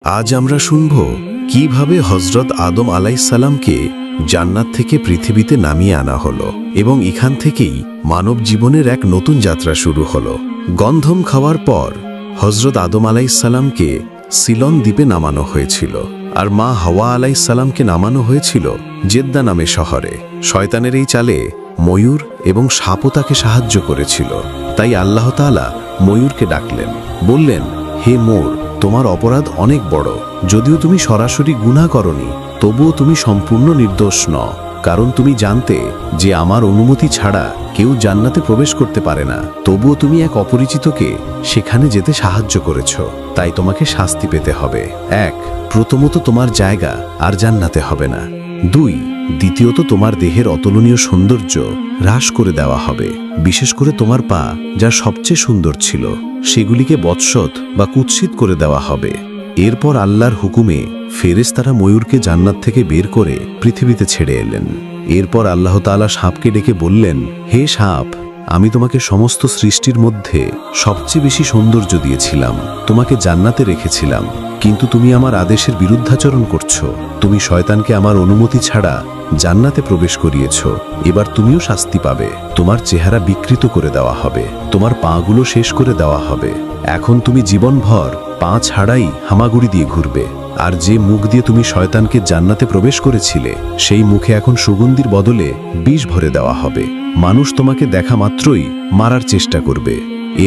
আজ আমরা শুনব কিভাবে হযরত আদম আলাইহিসসালামকে জান্নাত থেকে পৃথিবীতে নামিয়ে আনা হলো এবং এখান থেকেই মানব জীবনের এক নতুন যাত্রা শুরু হলো। গন্ধম খাওয়ার পর হযরত আদম আলাইহিসসালামকে সিলন দ্বীপে নামানো হয়েছিল, আর মা হাওয়া আলাইহিসসালামকে নামানো হয়েছিল জেদ্দা নামে শহরে। শয়তানের এই চালে ময়ূর এবং সাপও তাকে সাহায্য করেছিল। তাই আল্লাহ তাআলা ময়ূরকে ডাকলেন, বললেন, হে মোর, তোমার অপরাধ অনেক বড়। যদিও তুমি সরাসরি গুনাহ করনি, তবুও তুমি সম্পূর্ণ নির্দোষ নও, কারণ তুমি জানতে যে আমার অনুমতি ছাড়া কেউ জান্নাতে প্রবেশ করতে পারে না। তবুও তুমি এক অপরিচিতকে সেখানে যেতে সাহায্য করেছ, তাই তোমাকে শাস্তি পেতে হবে। প্রথমত, তোমার জায়গা আর জান্নাতে হবে না। দ্বিতীয়ত, তোমার দেহের অতুলনীয় সৌন্দর্য হ্রাস করে দেওয়া হবে। বিশেষ করে তোমার পা, যা সবচেয়ে সুন্দর ছিল, সেগুলিকে বৎসত বা কুৎসিত করে দেওয়া হবে। এরপর আল্লাহর হুকুমে ফেরেশতারা ময়ূরকে জান্নাত থেকে বের করে পৃথিবীতে ছেড়ে এলেন। এরপর আল্লাহ তাআলা সাপকে ডেকে বললেন, হে সাপ, আমি তোমাকে সমস্ত সৃষ্টির মধ্যে সবচেয়ে বেশি সৌন্দর্য দিয়েছিলাম, তোমাকে জান্নাতে রেখেছিলাম, কিন্তু তুমি আমার আদেশের বিরুদ্ধাচরণ করছো। তুমি শয়তানকে আমার অনুমতি ছাড়া জান্নাতে প্রবেশ করিয়েছ। এবার তুমিও শাস্তি পাবে। তোমার চেহারা বিকৃত করে দেওয়া হবে, তোমার পাগুলো শেষ করে দেওয়া হবে। এখন তুমি জীবনভর পা ছাড়াই হামাগুড়ি দিয়ে ঘুরবে। আর যে মুখ দিয়ে তুমি শয়তানকে জান্নাতে প্রবেশ করেছিলে, সেই মুখে এখন সুগন্ধির বদলে বিষ ভরে দেওয়া হবে। মানুষ তোমাকে দেখা মাত্রই মারার চেষ্টা করবে।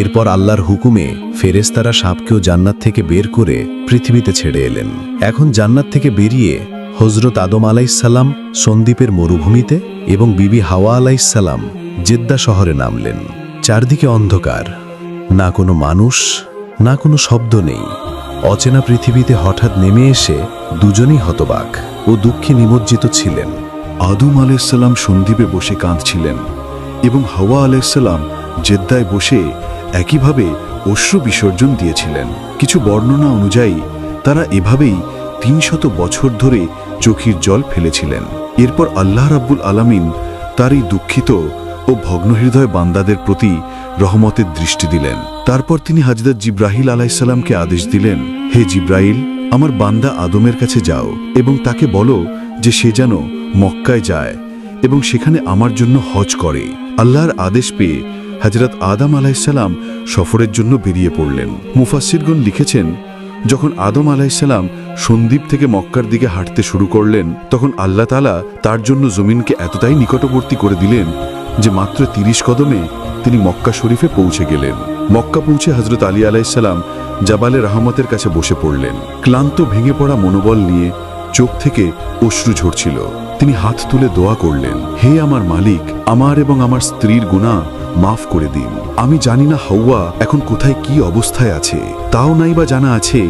এরপর আল্লাহর হুকুমে ফেরেশতারা সাপকেও জান্নাত থেকে বের করে পৃথিবীতে ছেড়ে এলেন। এখন জান্নাত থেকে বেরিয়ে হযরত আদম আলাইহিসসালাম সন্দ্বীপের মরুভূমিতে এবং বিবি হাওয়া আলাইহিসসালাম জেদ্দা শহরে নামলেন। চারদিকে অন্ধকার, না কোনো মানুষ, না কোনো শব্দ নেই। অচেনা পৃথিবীতে হঠাৎ নেমে এসে দুজনেই হতবাক ও দুঃখে নিমজ্জিত ছিলেন। আদম আলাইহিসসালাম সন্দ্বীপে বসে কাঁদছিলেন এবং হাওয়া আলাইহিসসালাম জেদ্দায় বসে একইভাবে অশ্রু বিসর্জন দিয়েছিলেন। কিছু বর্ণনা অনুযায়ী তারা এভাবেই ৩০০ বছর ধরে চোখের জল ফেলেছিলেন। এরপর আল্লাহ রাব্বুল আলামিন তার এই দুঃখিত ও ভগ্নহৃদয় বান্দাদের প্রতি রহমতের দৃষ্টি দিলেন। তারপর তিনি হযরত জিবরাইল আলাইহিসসালামকে আদেশ দিলেন, হে জিবরাইল, আমার বান্দা আদমের কাছে যাও এবং তাকে বলো যে সে যেন মক্কায় যায় এবং সেখানে আমার জন্য হজ করে। আল্লাহর আদেশ পেয়ে হযরত আদম আলাইহিসসালাম সফরের জন্য বেরিয়ে পড়লেন। মুফাসসিরগণ লিখেছেন, যখন আদম আলাইহিসসালাম সন্দ্বীপ থেকে মক্কার দিকে হাঁটতে শুরু করলেন, তখন আল্লাহ তাআলা তার জন্য জমিনকে এতটাই নিকটবর্তী করে দিলেন যে মাত্র ৩০ কদমে তিনি মক্কা শরীফে পৌঁছে গেলেন। মক্কা পৌঁছে হযরত আলী আলাইহিসসালাম জাবালে রহমতের কাছে বসে পড়লেন। ক্লান্ত ভেঙে পড়া মনোবল নিয়ে চোখ থেকে অশ্রু ঝরছিল। তিনি হাত তুলে দোয়া করলেন, হে আমার মালিক, আমার এবং আমার স্ত্রীর গুনাহ মাফ করে দিন। আমি জানি না হাওয়া এখন কোথায় কি অবস্থায় আছে, তাও নাই বা জানা আছে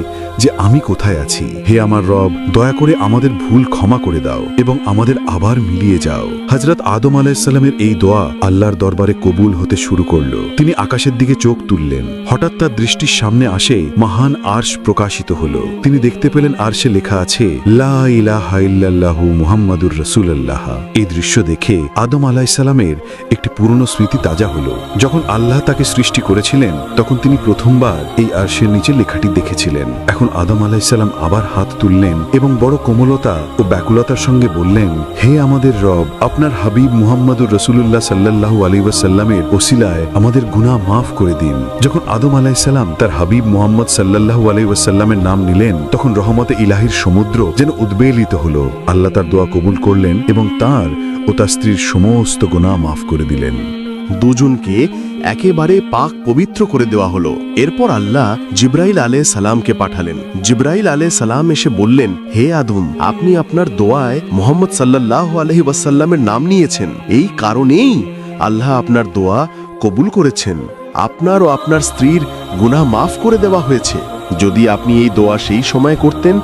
যে আমি কোথায় আছি। হে আমার রব, দয়া করে আমাদের ভুল ক্ষমা করে দাও এবং আমাদের আবার মিলিয়ে যাও। হযরত আদম আলাইহিসসালামের এই দোয়া আল্লাহর দরবারে কবুল হতে শুরু করল। তিনি আকাশের দিকে চোখ তুললেন। হঠাৎ তার দৃষ্টির সামনে আসে মহান আরশ প্রকাশিত হলো। তিনি দেখতে পেলেন আরশে লেখা আছে, লা ইলাহা ইল্লাল্লাহু মুহাম্মাদুর রাসূলুল্লাহ। এই দৃশ্য দেখে আদম আলাইহিসসালামের একটি পুরনো স্মৃতি তাজা হলো। যখন আল্লাহ তাকে সৃষ্টি করেছিলেন, তখন তিনি প্রথমবার এই আরশের নিচে লেখাটি দেখেছিলেন। এখন আদম আলাইহিসসালাম আবার হাত তুললেন এবং বড় কোমলতা ও ব্যাকুলতার সঙ্গে বললেন, হে আমাদের রব, আপনার হাবিব মুহাম্মাদুর রাসূলুল্লাহ সাল্লাল্লাহু আলাইহি ওয়াসাল্লামের ওসিলায় আমাদের গুনাহ মাফ করে দিন। যখন আদম আলাইহিসসালাম তার হাবিব মুহাম্মদ সাল্লাল্লাহু আলাইহি ওয়াসাল্লামের নাম নিলেন, তখন রহমতে ইলাহির সমুদ্র যেন উদ্বেলিত হলো। আল্লাহ তার দোয়া কবুল করলেন এবং তার ও তার স্ত্রীর সমস্ত গুনাহ মাফ করে দিলেন। দুজনকে একেবারে পাক পবিত্র করে দেওয়া হলো। এরপর আল্লাহ জিবরাইল আলাইহিস সালামকে পাঠালেন। জিবরাইল আলাইহিস সালাম এসে বললেন, হে আদম, আপনি আপনার দোয়ায় মুহাম্মদ সাল্লাল্লাহু আলাইহি ওয়াসাল্লামের নাম নিয়েছেন। এই কারণেই আল্লাহ আপনার দোয়া কবুল করেছেন। আপনার ও আপনার স্ত্রীর গুনাহ মাফ করে দেওয়া হয়েছে। যদি আপনি এই দোয়া সেই সময় করতেন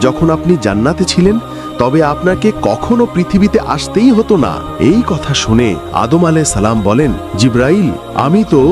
যখন আপনি জান্নাতে ছিলেন, তবে আপনাকে কখনো পৃথিবীতে আসতেই হতো না। এই কথা শুনে আদম আলাইহিস সালাম বলেন, জিবরাইল, আমি তো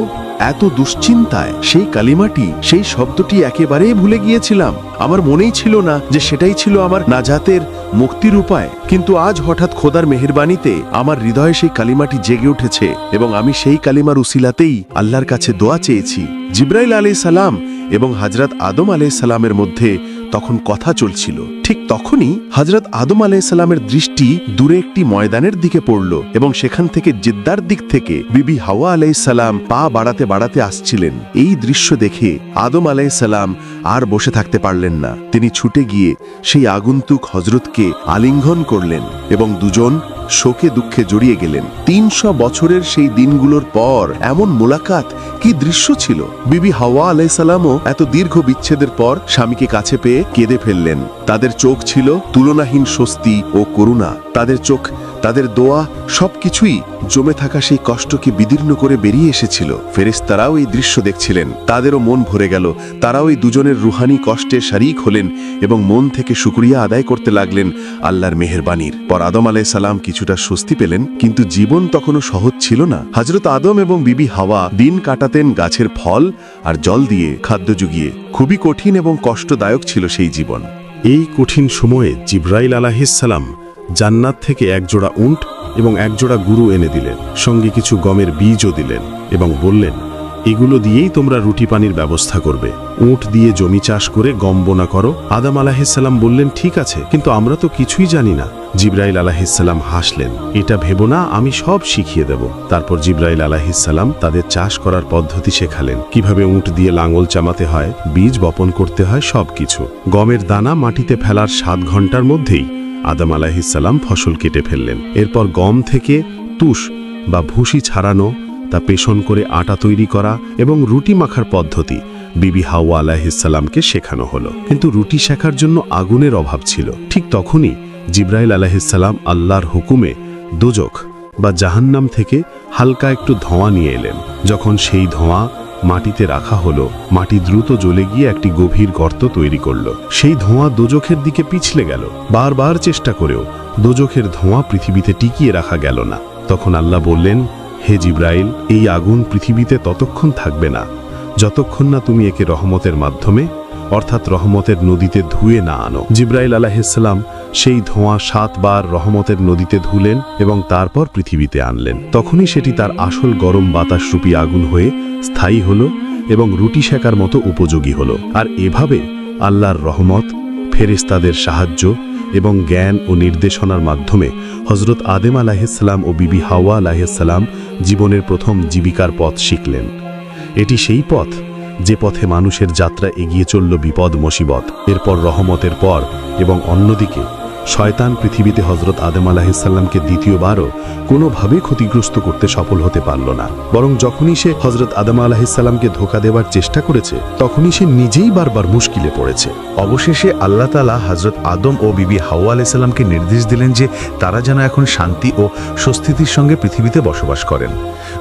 এত দুশ্চিন্তায় সেই কালিমাটি, সেই শব্দটি একেবারেই ভুলে গিয়েছিলাম। আমার মনেই ছিল না যে সেটাই ছিল আমার নাজাতের মুক্তির উপায়। কিন্তু আজ হঠাৎ খোদার মেহেরবানিতে আমার হৃদয়ে সেই কালিমাটি জেগে উঠেছে এবং আমি সেই কালিমার উসিলাতেই আল্লাহর কাছে দোয়া চেয়েছি। জিবরাইল আলাইহিস সালাম এবং হযরত আদম আলাইহিস সালামের মধ্যে তখন কথা চলছিল। ঠিক তখনই হযরত আদম আলাইহিসসালামের দৃষ্টি দূরে একটি ময়দানের দিকে পড়ল এবং সেখান থেকে জিদ্দার দিক থেকে বিবি হাওয়া আলাইহিসসালাম পা বাড়াতে বাড়াতে আসছিলেন। এই দৃশ্য দেখে আদম আলাইহিসসালাম আর বসে থাকতে পারলেন না। তিনি ছুটে গিয়ে সেই আগন্তুক হযরতকে আলিঙ্গন করলেন এবং দুজন শোকে দুঃখে জড়িয়ে গেলেন। ৩০০ বছরের সেই দিনগুলোর পর এমন মোলাকাত, কি দৃশ্য ছিল! বিবি হাওয়া আলাইহিসসালামও এত দীর্ঘ বিচ্ছেদের পর স্বামীকে কাছে পেয়ে কেঁদে ফেললেন। তাদের চোখ ছিল তুলনাহীন স্বস্তি ও করুণা। তাদের চোখ, তাদের দোয়া সবকিছুই জমে থাকা সেই কষ্টকে বিদীর্ণ করে বেরিয়ে এসেছিল। ফেরেশতারাও এই দৃশ্য দেখছিলেন, তাদেরও মন ভরে গেল। তারাও এই দুজনের রুহানি কষ্টে শরীক হলেন এবং মন থেকে শুকরিয়া আদায় করতে লাগলেন আল্লাহর মেহেরবানির। পর আদম আলাইহিসসালাম কিছুটা স্বস্তি পেলেন, কিন্তু জীবন তখনও সহজ ছিল না। হযরত আদম এবং বিবি হাওয়া দিন কাটাতেন গাছের ফল আর জল দিয়ে, খাদ্য জুগিয়ে। খুবই কঠিন এবং কষ্টদায়ক ছিল সেই জীবন। এই কঠিন সময়ে জিবরাইল আলাইহিসসালাম জান্নাত থেকে একজোড়া উট এবং একজোড়া গরু এনে দিলেন, সঙ্গে কিছু গমের বীজও দিলেন এবং বললেন, এগুলো দিয়েই তোমরা রুটি পানির ব্যবস্থা করবে। উট দিয়ে জমি চাষ করে গম বোনা করো। আদম আলাইহিসসালাম বললেন, ঠিক আছে, কিন্তু আমরা তো কিছুই জানি না। জিবরাইল আলাইহিসসালাম হাসলেন, এটা ভেবো না, আমি সব শিখিয়ে দেব। তারপর জিবরাইল আলাইহিসসালাম তাদের চাষ করার পদ্ধতি শেখালেন, কিভাবে উট দিয়ে লাঙল চামাতে হয়, বীজ বপন করতে হয়, সবকিছু। গমের দানা মাটিতে ফেলার 7 ঘন্টার মধ্যেই আদম আলাইহিসসালাম ফসল কেটে ফেললেন। এরপর গম থেকে তুষ বা ভুসি ছাড়ানো, তা পেষণ করে আটা তৈরি করা এবং রুটি মাখার পদ্ধতি বিবি হাওয়া আলাইহিসসালামকে শেখানো হলো। কিন্তু রুটি শেখার জন্য আগুনের অভাব ছিল। ঠিক তখনই জিবরাইল আলাইহিসসালাম আল্লাহর হুকুমে দোজখ বা জাহান্নাম থেকে হালকা একটু ধোঁয়া নিয়ে এলেন। যখন সেই ধোঁয়া মাটিতে রাখা হলো, মাটি দ্রুত জ্বলে গিয়ে একটি গভীর গর্ত তৈরি করলো। সেই ধোঁয়া দোজখের দিকে পিছলে গেল। বারবার চেষ্টা করেও দোজখের ধোঁয়া পৃথিবীতে টিকিয়ে রাখা গেল না। তখন আল্লাহ বললেন, হে জিবরাইল, এই আগুন পৃথিবীতে ততক্ষণ থাকবে না যতক্ষণ না তুমি একে রহমতের মাধ্যমে, অর্থাৎ রহমতের নদীতে ধুয়ে না আনো। জিবরাইল আলাইহিসসালাম সেই ধোঁয়া 7 বার রহমতের নদীতে ধুলেন এবং তারপর পৃথিবীতে আনলেন। তখনই সেটি তার আসল গরম বাতাসরূপী আগুন হয়ে স্থায়ী হলো এবং রুটি শেকার মতো উপযোগী হলো। আর এভাবে আল্লাহর রহমত, ফেরেশতাদের সাহায্য এবং জ্ঞান ও নির্দেশনার মাধ্যমে হযরত আদম আলাইহিসসালাম ও বিবি হাওয়া আলাইহিসসালাম জীবনের প্রথম জীবিকার পথ শিখলেন। এটি সেই পথ যে পথে মানুষের যাত্রা এগিয়ে চলল বিপদ মুসিবত। এরপর রহমতের পর এবং অন্যদিকে শয়তান পৃথিবীতে হযরত আদম আলাইহিসসালামকে দ্বিতীয়বারও কোনোভাবে ক্ষতিগ্রস্ত করতে সফল হতে পারল না। বরং যখনই সে হযরত আদম আলাইহিসসালামকে ধোঁকা দেওয়ার চেষ্টা করেছে, তখনই সে নিজেই বারবার মুশকিলে পড়েছে। অবশেষে আল্লাহ তাআলা হযরত আদম ও বিবি হাওয়া আলাইহিসসালামকে নির্দেশ দিলেন যে তারা যেন এখন শান্তি ও স্বস্তির সঙ্গে পৃথিবীতে বসবাস করেন।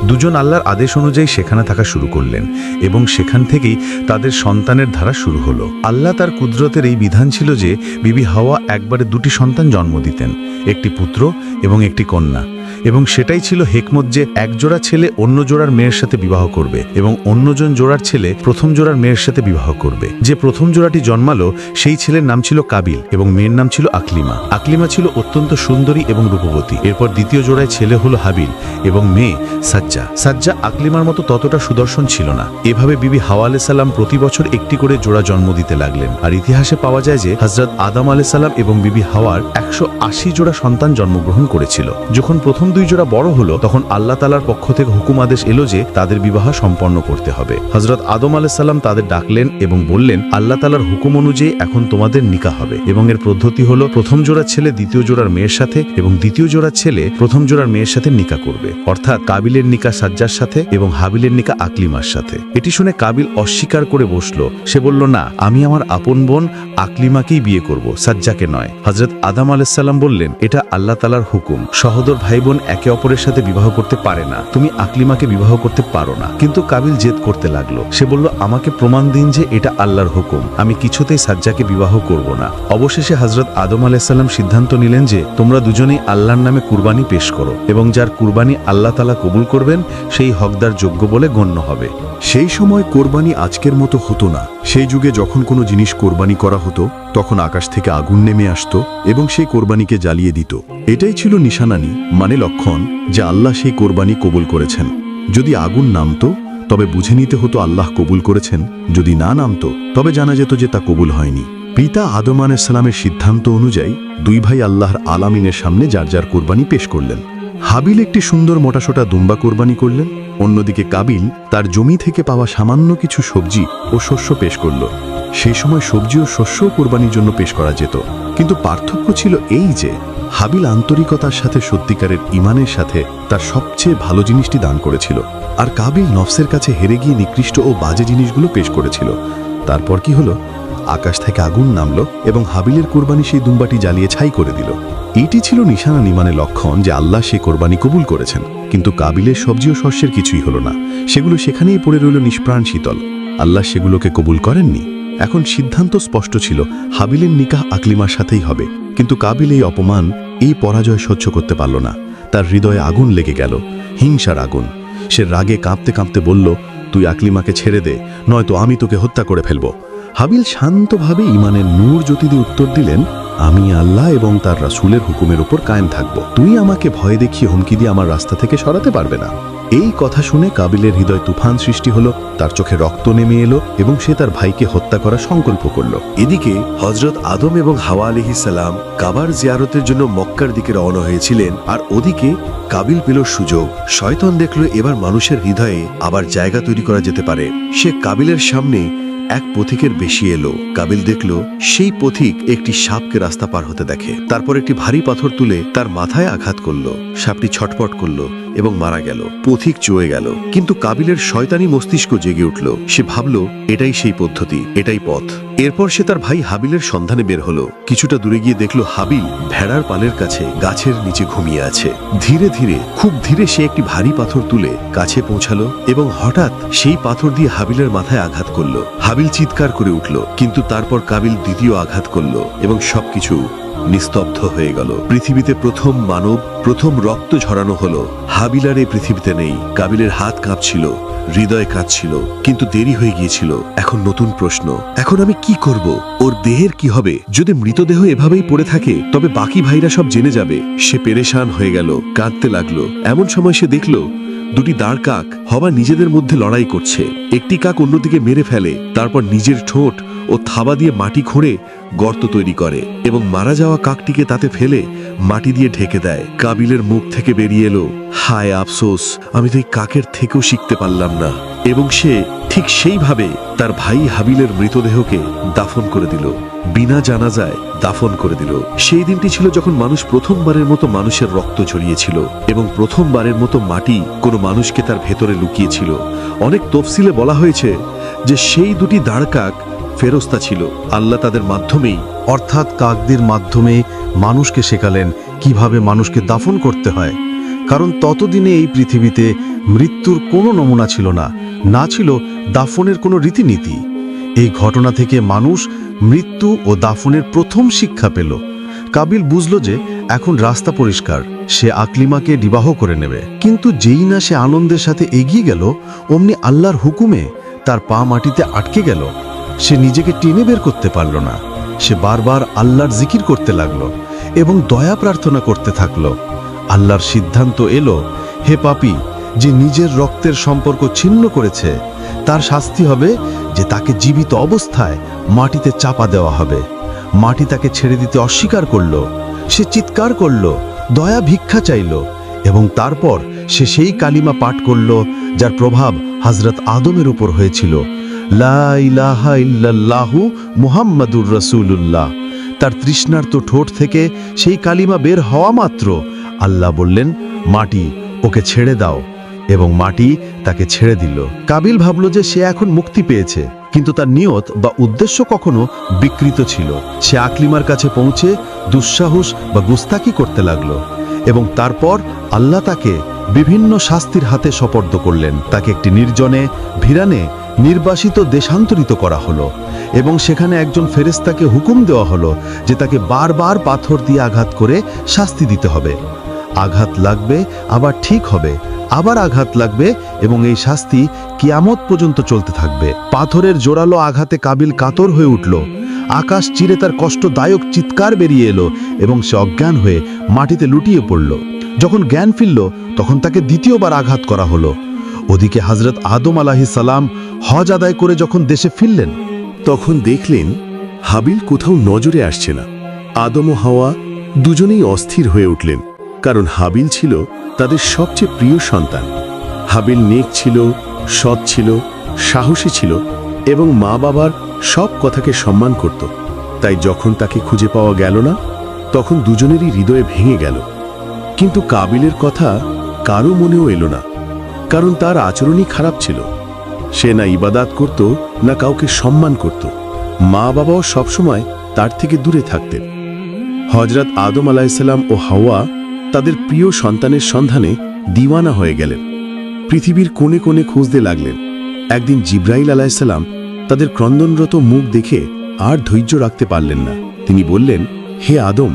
দুজন আল্লাহর আদেশ অনুযায়ী সেখানে থাকা শুরু করলেন এবং সেখান থেকেই তাদের সন্তানের ধারা শুরু হলো। আল্লাহ তার কুদরতের এই বিধান ছিল যে বিবি হাওয়া একবারে 2টি সন্তান জন্ম দিতেন, একটি পুত্র এবং একটি কন্যা। এবং সেটাই ছিল হিকমত যে এক জোড়া ছেলে অন্য জোড়ার মেয়ের সাথে বিবাহ করবে এবং অন্যজন জোড়ার ছেলে প্রথম জোড়ার মেয়ের সাথে বিবাহ করবে। যে প্রথম জোড়াটি জন্মালো সেই ছেলের নাম ছিল কাবিল এবং মেয়ের নাম ছিল আকলিমা। আকলিমা ছিল অত্যন্ত সুন্দরী এবং রূপবতী। এরপর দ্বিতীয় জোড়ায় ছেলে হলো হাবিল এবং মেয়ে সাজ্জা। সাজ্জা আকলিমার মতো ততটা সুদর্শন ছিল না। এভাবে বিবি হাওয়া আলাইহিসসালাম প্রতি বছর একটি করে জোড়া জন্ম দিতে লাগলেন। আর ইতিহাসে পাওয়া যায় যে হযরত আদম আলাইহিসসালাম এবং বিবি হাওয়ার 180 জোড়া সন্তান জন্মগ্রহণ করেছিল। যখন প্রথম 2 জোড়া বড় হলো, তখন আল্লাহ তাআলার পক্ষ থেকে হুকুম আদেশ এলো যে তাদের বিবাহ সম্পন্ন করতে হবে। হযরত আদম আলাইহিসসালাম তাদের ডাকলেন এবং বললেন, আল্লাহ তাআলার হুকুম অনুযায়ী এখন তোমাদের নিকাহ হবে এবং এর পদ্ধতি হলো প্রথম জোড়ার ছেলে দ্বিতীয় জোড়ার মেয়ের সাথে এবং দ্বিতীয় জোড়ার ছেলে প্রথম জোড়ার মেয়ের সাথে নিকাহ করবে। অর্থাৎ কাবিলের নিকাহ সাজ্জার সাথে এবং হাবিলের নিকাহ আকলিমার সাথে। এটি শুনে কাবিল অস্বীকার করে বসলো। সে বলল, না, আমি আমার আপন বোন আকলিমাকেই বিয়ে করব, সাজ্জাকে নয়। হযরত আদম আলাইহিসসালাম বললেন, এটা আল্লাহ তাআলার হুকুম। সহোদর ভাই বোন একে অপরের সাথে বিবাহ করতে পারে না, তুমি আকলিমাকে বিবাহ করতে পারো না। কিন্তু কাবিল জেদ করতে লাগলো। সে বলল, আমাকে প্রমাণ দিন যে এটা আল্লাহর হুকুম, আমি কিছুতেই সাজ্জাকে বিবাহ করব না। অবশেষে হযরত আদম আলাইহিসসালাম সিদ্ধান্ত নিলেন যে তোমরা দুজনেই আল্লাহর নামে কুরবানি পেশ করো এবং যার কুরবানি আল্লাহ তাআলা কবুল করবেন সেই হকদার যোগ্য বলে গণ্য হবে। সেই সময় কোরবানি আজকের মতো হতো না। সেই যুগে যখন কোনো জিনিস কোরবানি করা হতো, তখন আকাশ থেকে আগুন নেমে আসতো এবং সেই কোরবানিকে জ্বালিয়ে দিত। এটাই ছিল নিশানানি, মানে লক্ষণ যে আল্লাহ সেই কোরবানি কবুল করেছেন। যদি আগুন নামতো তবে বুঝে নিতে হতো আল্লাহ কবুল করেছেন, যদি না নামতো তবে জানা যেত যে তা কবুল হয়নি। পিতা আদম আলাইহিসসালামের সিদ্ধান্ত অনুযায়ী দুই ভাই আল্লাহর আলামিনের সামনে যার যার কোরবানি পেশ করলেন। হাবিল একটি সুন্দর মোটাসোটা দুম্বা কোরবানি করলেন, অন্যদিকে কাবিল তার জমি থেকে পাওয়া সামান্য কিছু সবজি ও শস্য পেশ করল। সেই সময় সবজি ও শস্য কোরবানির জন্য পেশ করা যেত, কিন্তু পার্থক্য ছিল এই যে হাবিল আন্তরিকতার সাথে সত্যিকারের ঈমানের সাথে তার সবচেয়ে ভালো জিনিসটি দান করেছিল, আর কাবিল নফসের কাছে হেরে গিয়ে নিকৃষ্ট ও বাজে জিনিসগুলো পেশ করেছিল। তারপর কি হলো? আকাশ থেকে আগুন নামলো এবং হাবিলের কোরবানি সেই দুম্বাটি জ্বালিয়ে ছাই করে দিল। এটি ছিল নিশানা নিমানের লক্ষণ যে আল্লাহ সেই কোরবানি কবুল করেছেন। কিন্তু কাবিলের সবজি ও শস্যের কিছুই হলো না, সেগুলো সেখানেই পড়ে রইল নিষ্প্রাণ শীতল। আল্লাহ সেগুলোকে কবুল করেননি। এখন সিদ্ধান্ত স্পষ্ট ছিল, হাবিলের নিকাহ আকলিমার সাথেই হবে। কিন্তু কাবিল এই অপমান, এই পরাজয় সহ্য করতে পারল না। তার হৃদয়ে আগুন লেগে গেল, হিংসার আগুন। সে রাগে কাঁপতে কাঁপতে বলল, তুই আকলিমাকে ছেড়ে দে, নয়তো আমি তোকে হত্যা করে ফেলব। হাবিল শান্তভাবে ঈমানের নূর জ্যোতি দিয়ে উত্তর দিলেন, আমি আল্লাহ এবং তার রাসূলের হুকুমের উপর কায়েম থাকব। তুই আমাকে ভয় দেখিয়ে হুমকি দিয়ে আমার রাস্তা থেকে সরাতে পারবে না। এই কথা শুনে কাবিলের হৃদয় তুফান সৃষ্টি হলো, তার চোখে রক্ত নেমে এলো এবং সে তার ভাইকে হত্যা করার সংকল্প করল। এদিকে হযরত আদম এবং হাওয়া আলাইহিসসালাম কাবার জিয়ারতের জন্য মক্কার দিকে রওনা হয়েছিলেন, আর ওদিকে কাবিল পেল সুযোগ। শয়তান দেখল এবার মানুষের হৃদয়ে আবার জায়গা তৈরি করা যেতে পারে। সে কাবিলের সামনে এক পথিকের বেশি এলো। কাবিল দেখল সেই পথিক একটি সাপকে রাস্তা পার হতে দেখে। তারপর একটি ভারী পাথর তুলে তার মাথায় আঘাত করলো। সাপটি ছটপট করলো এবং মারা গেল। পথিক চয়ে গেল। কিন্তু কাবিলের শয়তানি মস্তিষ্ক জেগে উঠল। সে ভাবল এটাই সেই পদ্ধতি, এটাই পথ। এরপর সে তার ভাই হাবিলের সন্ধানে বের হলো। কিছুটা দূরে গিয়ে দেখল হাবিল ভেড়ার পালের কাছে গাছের নিচে ঘুমিয়ে আছে। ধীরে ধীরে, খুব ধীরে সে একটি ভারী পাথর তুলে কাছে পৌঁছালো এবং হঠাৎ সেই পাথর দিয়ে হাবিলের মাথায় আঘাত করলো। হাবিল চিৎকার করে উঠল, কিন্তু তারপর কাবিল দ্বিতীয় আঘাত করলো এবং সবকিছু নিস্তব্ধ হয়ে গেল। পৃথিবীতে প্রথম মানব, প্রথম রক্ত ঝরানো হলো। হাবিল আর এই পৃথিবীতে নেই। কাবিলের হাত কাঁপছিল, হৃদয় কাঁদছিল, কিন্তু দেরি হয়ে গিয়েছিল। এখন নতুন প্রশ্ন, এখন আমি কি করব? ওর দেহের কি হবে? যদি মৃতদেহ এভাবেই পড়ে থাকে তবে বাকি ভাইরা সব জেনে যাবে। সে পেরেশান হয়ে গেল, কাঁদতে লাগলো। এমন সময় সে দেখল দুটি দাঁড় কাক হওয়া নিজেদের মধ্যে লড়াই করছে। একটি কাক অন্যদিকে মেরে ফেলে, তারপর নিজের ঠোঁট ও থাবা দিয়ে মাটি খুঁড়ে গর্ত তৈরি করে এবং মারা যাওয়া কাকটিকে তাতে ফেলে মাটি দিয়ে ঢেকে দেয়। কাবিলের মুখ থেকে বেরিয়ে এলো, হায় আফসোস, আমি তো এই কাকের থেকেও শিখতে পারলাম না। এবং সে ঠিক সেইভাবে তার ভাই হাবিলের মৃতদেহকে দাফন করে দিল, বিনা জানাজায় দাফন করে দিল। সেই দিনটি ছিল যখন মানুষ প্রথমবারের মতো মানুষের রক্ত ঝরিয়েছিল এবং প্রথমবারের মতো মাটি কোনো মানুষকে তার ভেতরে লুকিয়েছিল। অনেক তফসিলে বলা হয়েছে যে সেই দুটি দাঁড় কাক ফেরেশতা ছিল। আল্লাহ তাদের মাধ্যমেই, অর্থাৎ কাকদের মাধ্যমে মানুষকে শেখালেন কিভাবে মানুষকে দাফন করতে হয়। কারণ ততদিনে এই পৃথিবীতে মৃত্যুর কোনো নমুনা ছিল না, না ছিল দাফনের কোনো রীতিনীতি। এই ঘটনা থেকে মানুষ মৃত্যু ও দাফনের প্রথম শিক্ষা পেল। কাবিল বুঝল যে এখন রাস্তা পরিষ্কার, সে আকলিমাকে বিবাহ করে নেবে। কিন্তু যেই না সে আনন্দের সাথে এগিয়ে গেল, অমনি আল্লাহর হুকুমে তার পা মাটিতে আটকে গেল। সে নিজেকে টেনে বের করতে পারল না। সে বারবার আল্লাহর জিকির করতে লাগলো এবং দয়া প্রার্থনা করতে থাকলো। আল্লাহর সিদ্ধান্ত এলো, হে পাপী, যে নিজের রক্তের সম্পর্ক ছিন্ন করেছে তার শাস্তি হবে যে তাকে জীবিত অবস্থায় মাটিতে চাপা দেওয়া হবে। মাটি তাকে ছেড়ে দিতে অস্বীকার করল। সে চিৎকার করল, দয়া ভিক্ষা চাইল এবং তারপর সে সেই কালিমা পাঠ করল যার প্রভাব হযরত আদমের উপর হয়েছিল, লা ইলাহা ইল্লাল্লাহু মুহাম্মাদুর রাসূলুল্লাহ। তার তৃষ্ণার্ত ঠোঁট থেকে সেই কালিমা বের হওয়া মাত্র আল্লাহ বললেন, মাটি ওকে ছেড়ে দাও, এবং মাটি তাকে ছেড়ে দিল। কাবিল ভাবল যে সে এখন মুক্তি পেয়েছে, কিন্তু তার নিয়ত বা উদ্দেশ্য কখনো বিকৃত ছিল। সে আকলিমার কাছে পৌঁছে দুঃসাহস বা গুস্তাকি করতে লাগলো এবং তারপর আল্লাহ তাকে বিভিন্ন শাস্তির হাতে সোপর্দ করলেন। তাকে একটি নির্জনে ভিরানে নির্বাসিত দেশান্তরিত করা হলো এবং সেখানে একজন ফেরেশতাকে হুকুম দেওয়া হলো যে তাকে বারবার পাথর দিয়ে আঘাত করে শাস্তি দিতে হবে। আঘাত লাগবে, আবার ঠিক হবে, আবার আঘাত লাগবে এবং এই শাস্তি কিয়ামত পর্যন্ত চলতে থাকবে। পাথরের জোরালো আঘাতে কাবিল কাতর হয়ে উঠল। আকাশ চিরে তার কষ্টদায়ক চিৎকার বেরিয়ে এলো এবং সে অজ্ঞান হয়ে মাটিতে লুটিয়ে পড়ল। যখন জ্ঞান ফিরল তখন তাকে দ্বিতীয়বার আঘাত করা হলো। ওদিকে হযরত আদম আলাইহিস সালাম হজ আদায় করে যখন দেশে ফিরলেন, তখন দেখলেন হাবিল কোথাও নজরে আসছে না। আদম ও হাওয়া দুজনেই অস্থির হয়ে উঠলেন, কারণ হাবিল ছিল তাদের সবচেয়ে প্রিয় সন্তান। হাবিল নেক ছিল, সৎ ছিল, সাহসী ছিল এবং মা বাবার সব কথাকে সম্মান করত। তাই যখন তাকে খুঁজে পাওয়া গেল না, তখন দুজনেরই হৃদয়ে ভেঙে গেল। কিন্তু কাবিলের কথা কারো মনেও এলো না, কারণ তার আচরণই খারাপ ছিল। সে না ইবাদাত করত, না কাউকে সম্মান করত। মা বাবাও সবসময় তার থেকে দূরে থাকতেন। হযরত আদম আলাইহিসসালাম ও হাওয়া তাদের প্রিয় সন্তানের সন্ধানে দিওয়ানা হয়ে গেলেন। পৃথিবীর কোণে কোণে খুঁজতে লাগলেন। একদিন জিব্রাইল আলাইহিসসালাম তাদের ক্রন্দনরত মুখ দেখে আর ধৈর্য রাখতে পারলেন না। তিনি বললেন, হে আদম,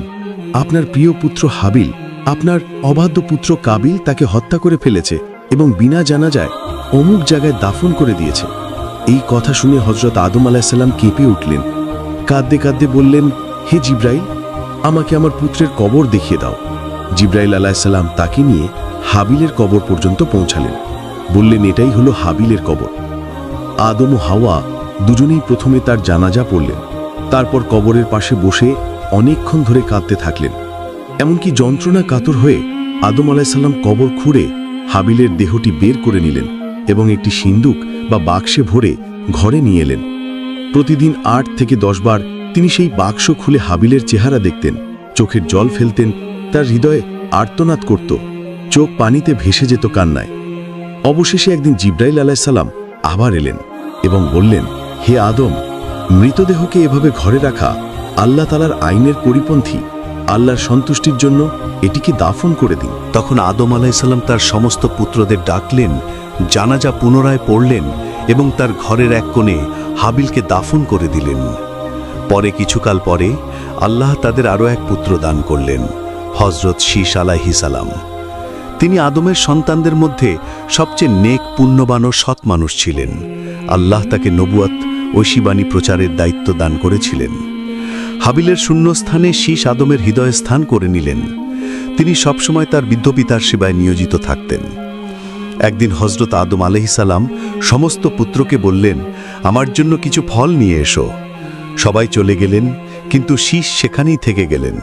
আপনার প্রিয় পুত্র হাবিল আপনার অবাধ্য পুত্র কাবিল তাকে হত্যা করে ফেলেছে এবং বিনা জানাজায় অমুক জায়গায় দাফন করে দিয়েছে। এই কথা শুনে হযরত আদম আলাইহিসসালাম কেঁপে উঠলেন। কাঁদতে কাঁদতে বললেন, হে জিব্রাইল, আমাকে আমার পুত্রের কবর দেখিয়ে দাও। জিব্রাইল আলাইহিসসালাম তাকে নিয়ে হাবিলের কবর পর্যন্ত পৌঁছালেন। বললেন, এটাই হলো হাবিলের কবর। আদম ও হাওয়া দুজনেই প্রথমে তার জানাজা পড়লেন। তারপর কবরের পাশে বসে অনেকক্ষণ ধরে কাঁদতে থাকলেন। এমনকি যন্ত্রণা কাতর হয়ে আদম আলাইহিসসালাম কবর খুঁড়ে হাবিলের দেহটি বের করে নিলেন এবং একটি সিন্দুক বা বাক্সে ভরে ঘরে নিয়ে এলেন। প্রতিদিন 8 থেকে 10 বার তিনি সেই বাক্স খুলে হাবিলের চেহারা দেখতেন, চোখের জল ফেলতেন, তার হৃদয়ে আর্তনাদ করত, চোখ পানিতে ভেসে যেত কান্নায়। অবশেষে একদিন জিব্রাইল আলাইহিসসালাম আবার এলেন এবং বললেন, হে আদম, মৃতদেহকে এভাবে ঘরে রাখা আল্লাহ তাআলার আইনের পরিপন্থী। আল্লাহর সন্তুষ্টির জন্য এটিকে দাফন করে দিন। তখন আদম আলাইহিসসালাম তার সমস্ত পুত্রদের ডাকলেন, জানাজা পুনরায় পড়লেন এবং তার ঘরের এক কোণে হাবিলকে দাফন করে দিলেন। পরে কিছুকাল পরে আল্লাহ তাদের আরও এক পুত্র দান করলেন, হযরত শীশ আলাইহিস সালাম। তিনি আদমের সন্তানদের মধ্যে সবচেয়ে নেক, পুণ্যবান ও সৎ মানুষ ছিলেন। আল্লাহ তাকে নবুয়ত, ঐশীবাণী প্রচারের দায়িত্ব দান করেছিলেন। হাবিলের শূন্যস্থানে শীশ আদমের হৃদয়ে স্থান করে নিলেন। তিনি সবসময় তার বৃদ্ধ পিতার সেবায় নিয়োজিত থাকতেন। একদিন হযরত আদম আলাইহিস সালাম সমস্ত পুত্রকে বললেন, আমার জন্য কিছু ফল নিয়ে এসো। সবাই চলে গেলেন, কিন্তু শীশ সেখানেই থেকে গেলেন।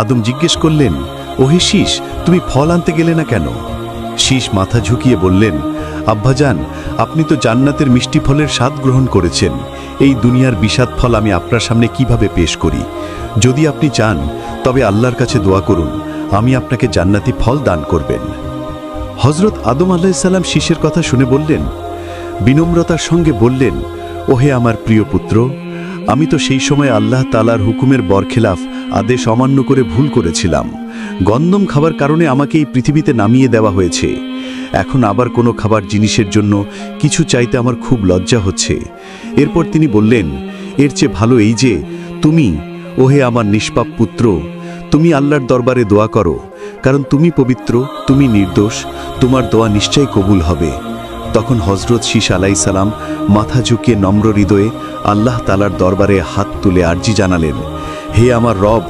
আদম জিজ্ঞেস করলেন, ওহে শীশ, তুমি ফল আনতে গেলে না কেন? শীশ মাথা ঝুঁকিয়ে বললেন, আব্বাজান, আপনি তো জান্নাতের মিষ্টি ফলের স্বাদ গ্রহণ করেছেন। এই দুনিয়ার বিষাদ ফল আমি আপনার সামনে কিভাবে পেশ করি? যদি আপনি চান তবে আল্লাহর কাছে দোয়া করুন, আমি আপনাকে জান্নাতি ফল দান করবেন। হযরত আদম আলাইহিস সালাম শীশের কথা শুনে বললেন, বিনম্রতার সঙ্গে বললেন, ওহে আমার প্রিয় পুত্র, আমি তো সেই সময় আল্লাহ তাআলার হুকুমের বরখেলাফ আদেশ অমান্য করে ভুল করেছিলাম। গন্ধম খাবার কারণে আমাকে এই পৃথিবীতে নামিয়ে দেওয়া হয়েছে। এখন আবার কোনো খাবার জিনিসের জন্য কিছু চাইতে আমার খুব লজ্জা হচ্ছে। এরপর তিনি বললেন, এর চেয়ে ভালো এই যে তুমি, ওহে আমার নিষ্পাপ পুত্র, তুমি আল্লাহর দরবারে দোয়া করো, কারণ তুমি পবিত্র, তুমি নির্দোষ, তোমার দোয়া নিশ্চয়ই কবুল হবে। তখন হযরত শীশ আলাইহিস সালাম মাথা ঝুঁকিয়ে নম্র হৃদয়ে আল্লাহ তাআলার দরবারে হাত তুলে আরজি জানালেন, হে আমার রব,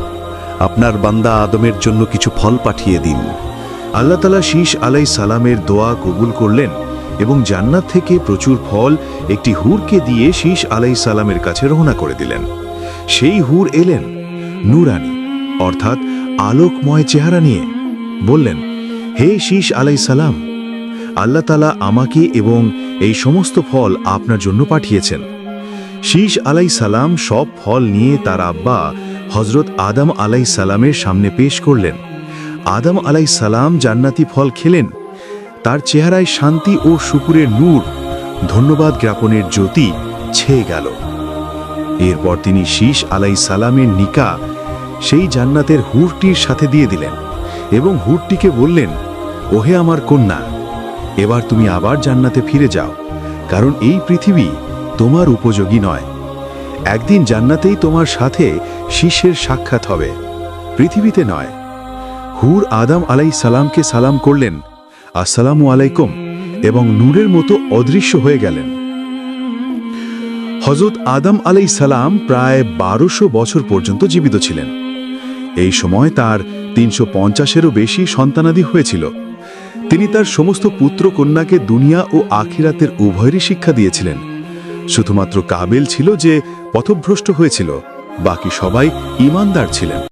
আপনার বান্দা আদমের জন্য কিছু ফল পাঠিয়ে দিন। আল্লাহ তাআলা শীশ আলাইহিস সালামের দোয়া কবুল করলেন এবং জান্নাত থেকে প্রচুর ফল একটি হুরকে দিয়ে শীশ আলাইহিস সালামের কাছে রওনা করে দিলেন। সেই হুর এলেন নূরানী, অর্থাৎ আলোকময় চেহারা নিয়ে। বললেন, হে শীশ আলাইহিস সালাম, আল্লাহ তাআলা আমাকে এবং এই সমস্ত ফল আপনার জন্য পাঠিয়েছেন। শীশ আলাইহিস সালাম সব ফল নিয়ে তার আব্বা হযরত আদম আলাইহিস সালামের সামনে পেশ করলেন। আদম আলাইহিস সালাম জান্নাতি ফল খেলেন। তার চেহারায় শান্তি ও শুকরের নূর, ধন্যবাদ জ্ঞাপনের জ্যোতি ছেয়ে গেল। এরপর তিনি শীশ আলাইহিস সালামের নিকা সেই জান্নাতের হুরটির সাথে দিয়ে দিলেন এবং হুরটিকে বললেন, ওহে আমার কন্যা, এবার তুমি আবার জান্নাতে ফিরে যাও, কারণ এই পৃথিবী তোমার উপযোগী নয়। একদিন জান্নাতেই তোমার সাথে শীশের সাক্ষাৎ হবে, পৃথিবীতে নয়। হুর আদম আলাইহিস সালামকে সালাম করলেন, আসসালামু আলাইকুম, এবং নূরের মতো অদৃশ্য হয়ে গেলেন। হযরত আদম আলাইহিস সালাম প্রায় 1200 বছর পর্যন্ত জীবিত ছিলেন। এই সময় তার 350-এরও বেশি সন্তানাদি হয়েছিল। তিনি তার সমস্ত পুত্র কন্যাকে দুনিয়া ও আখিরাতের উভয়েরই শিক্ষা দিয়েছিলেন। শুধুমাত্র কাবিল ছিল যে পথভ্রষ্ট হয়েছিল, বাকি সবাই ঈমানদার ছিলেন।